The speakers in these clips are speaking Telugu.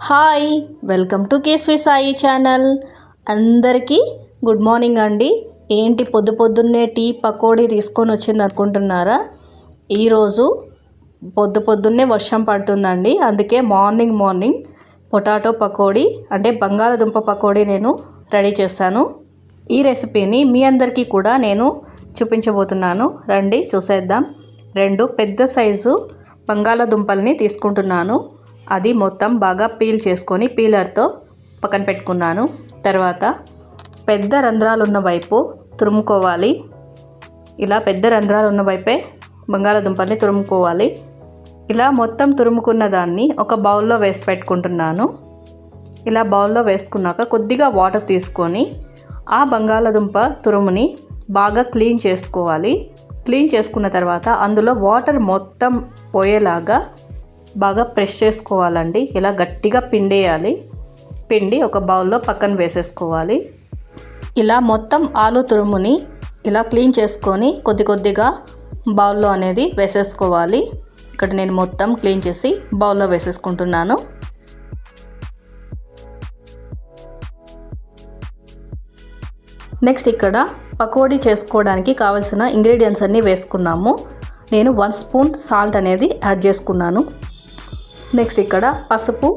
Hi, welcome to Keshvi Sai channel. అందరికీ గుడ్ మార్నింగ్ అండి. ఏంటి పొద్దున్నే టీ పకోడీ తీసుకొని వచ్చింది అనుకుంటున్నారా? ఈరోజు పొద్దున్నే వర్షం పడుతుందండి. అందుకే మార్నింగ్ పొటాటో పకోడీ అంటే బంగాళదుంప పకోడీ నేను రెడీ చేశాను. ఈ రెసిపీని మీ అందరికీ కూడా నేను చూపించబోతున్నాను. రండి చూసేద్దాం. 2 పెద్ద సైజు బంగాళదుంపల్ని తీసుకుంటున్నాను. అది మొత్తం బాగా పీల్ చేసుకొని పీలర్తో పక్కన పెట్టుకున్నాను. తర్వాత పెద్ద రంధ్రాలు ఉన్న వైపు తురుముకోవాలి. ఇలా పెద్ద రంధ్రాలు ఉన్న వైపే బంగాళదుంపల్ని తురుముకోవాలి. ఇలా మొత్తం తురుముకున్న దాన్ని ఒక బౌల్లో వేసి పెట్టుకుంటున్నాను. ఇలా బౌల్లో వేసుకున్నాక కొద్దిగా వాటర్ తీసుకొని ఆ బంగాళదుంప తురుముని బాగా క్లీన్ చేసుకోవాలి. క్లీన్ చేసుకున్న తర్వాత అందులో వాటర్ మొత్తం పోయేలాగా బాగా ప్రెస్ చేసుకోవాలండి. ఇలా గట్టిగా పిండేయాలి. పిండి ఒక బౌల్లో పక్కన వేసేసుకోవాలి. ఇలా మొత్తం ఆలు తురుముని ఇలా క్లీన్ చేసుకొని కొద్దిగా బౌల్లో అనేది వేసేసుకోవాలి. ఇక్కడ నేను మొత్తం క్లీన్ చేసి బౌల్లో వేసేసుకుంటున్నాను. నెక్స్ట్ ఇక్కడ పకోడీ చేసుకోవడానికి కావాల్సిన ఇంగ్రీడియంట్స్ అన్నీ వేసుకున్నాము. నేను 1 స్పూన్ సాల్ట్ అనేది యాడ్ చేసుకున్నాను. నెక్స్ట్ ఇక్కడ పసుపు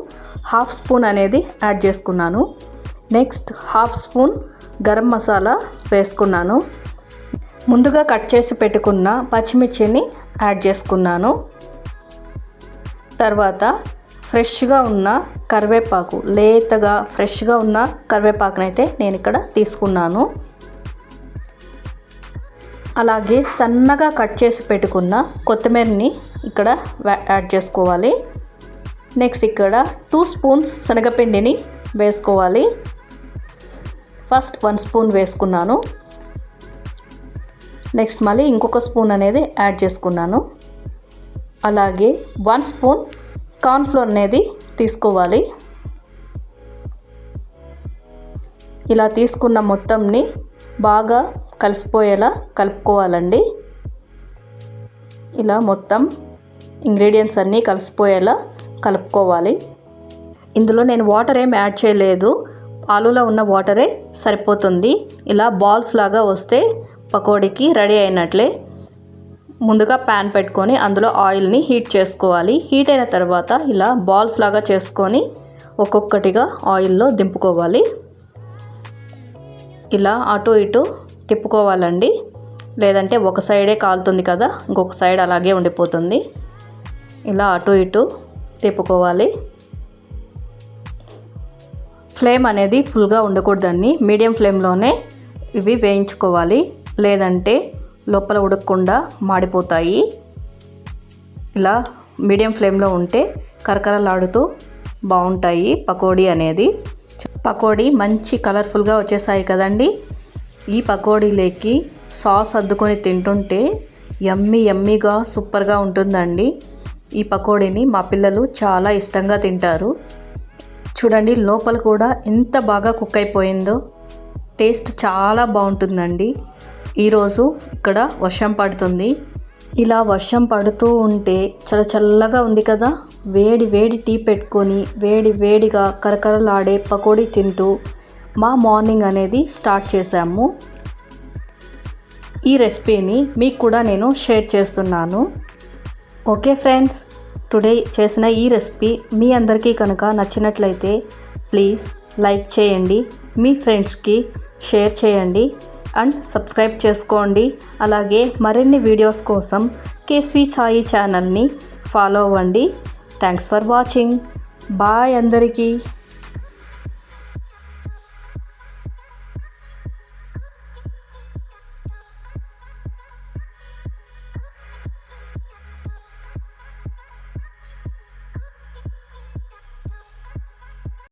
1/2 స్పూన్ అనేది యాడ్ చేసుకున్నాను. నెక్స్ట్ 1/2 స్పూన్ గరం మసాలా వేసుకున్నాను. ముందుగా కట్ చేసి పెట్టుకున్న పచ్చిమిర్చిని యాడ్ చేసుకున్నాను. తర్వాత ఫ్రెష్గా ఉన్న కరివేపాకు, లేతగా ఫ్రెష్గా ఉన్న కరివేపాకునైతే నేను ఇక్కడ తీసుకున్నాను. అలాగే సన్నగా కట్ చేసి పెట్టుకున్న కొత్తిమీరని ఇక్కడ యాడ్ చేసుకోవాలి. నెక్స్ట్ ఇక్కడ 2 స్పూన్స్ శనగపిండిని వేసుకోవాలి. ఫస్ట్ 1 స్పూన్ వేసుకున్నాను. నెక్స్ట్ మళ్ళీ ఇంకొక స్పూన్ అనేది యాడ్ చేసుకున్నాను. అలాగే 1 స్పూన్ కార్న్ఫ్లోర్ అనేది తీసుకోవాలి. ఇలా తీసుకున్న మొత్తంని బాగా కలిసిపోయేలా కలుపుకోవాలండి. ఇలా మొత్తం ఇంగ్రీడియంట్స్ అన్నీ కలిసిపోయేలా కలుపుకోవాలి. ఇందులో నేను వాటర్ ఏం యాడ్ చేయలేదు. ఆలులో ఉన్న వాటరే సరిపోతుంది. ఇలా బాల్స్ లాగా వస్తే పకోడీకి రెడీ అయినట్లే. ముందుగా ప్యాన్ పెట్టుకొని అందులో ఆయిల్ని హీట్ చేసుకోవాలి. హీట్ అయిన తర్వాత ఇలా బాల్స్ లాగా చేసుకొని ఒక్కొక్కటిగా ఆయిల్లో దింపుకోవాలి. ఇలా అటు ఇటు తిప్పుకోవాలండి. లేదంటే ఒక సైడే కాలుతుంది కదా, ఇంకొక సైడ్ అలాగే ఉండిపోతుంది. ఇలా అటు ఇటు తిప్పుకోవాలి. ఫ్లేమ్ అనేది ఫుల్గా ఉండకూడదండి. మీడియం ఫ్లేమ్లోనే ఇవి వేయించుకోవాలి. లేదంటే లోపల ఉడకకుండా మాడిపోతాయి. ఇలా మీడియం ఫ్లేమ్లో ఉంటే కరకరలాడుతూ బాగుంటాయి పకోడీ అనేది. పకోడీ మంచి కలర్ఫుల్గా వచ్చేసాయి కదండి. ఈ పకోడీలోకి సాస్ అద్దుకొని తింటుంటే యమ్మీగా సూపర్గా ఉంటుందండి. ఈ పకోడీని మా పిల్లలు చాలా ఇష్టంగా తింటారు. చూడండి లోపల కూడా ఎంత బాగా కుక్ అయిపోయిందో. టేస్ట్ చాలా బాగుంటుందండి. ఈరోజు ఇక్కడ వర్షం పడుతుంది. ఇలా వర్షం పడుతూ ఉంటే చల్లగా ఉంది కదా. వేడి టీ పెట్టుకొని వేడిగా కరకరలాడే పకోడీ తింటూ మా మార్నింగ్ అనేది స్టార్ట్ చేశాము. ఈ రెసిపీని మీకు కూడా నేను షేర్ చేస్తున్నాను. ఓకే ఫ్రెండ్స్, టుడే చేసిన ఈ రెసిపీ మీ అందరికీ కనుక నచ్చినట్లయితే ప్లీజ్ లైక్ చేయండి, మీ ఫ్రెండ్స్కి షేర్ చేయండి అండ్ సబ్స్క్రైబ్ చేసుకోండి. అలాగే మరిన్ని వీడియోస్ కోసం కేశ్వీ సాయి ఛానల్ని ఫాలో అవ్వండి. Thanks for watching. బాయ్ అందరికీ.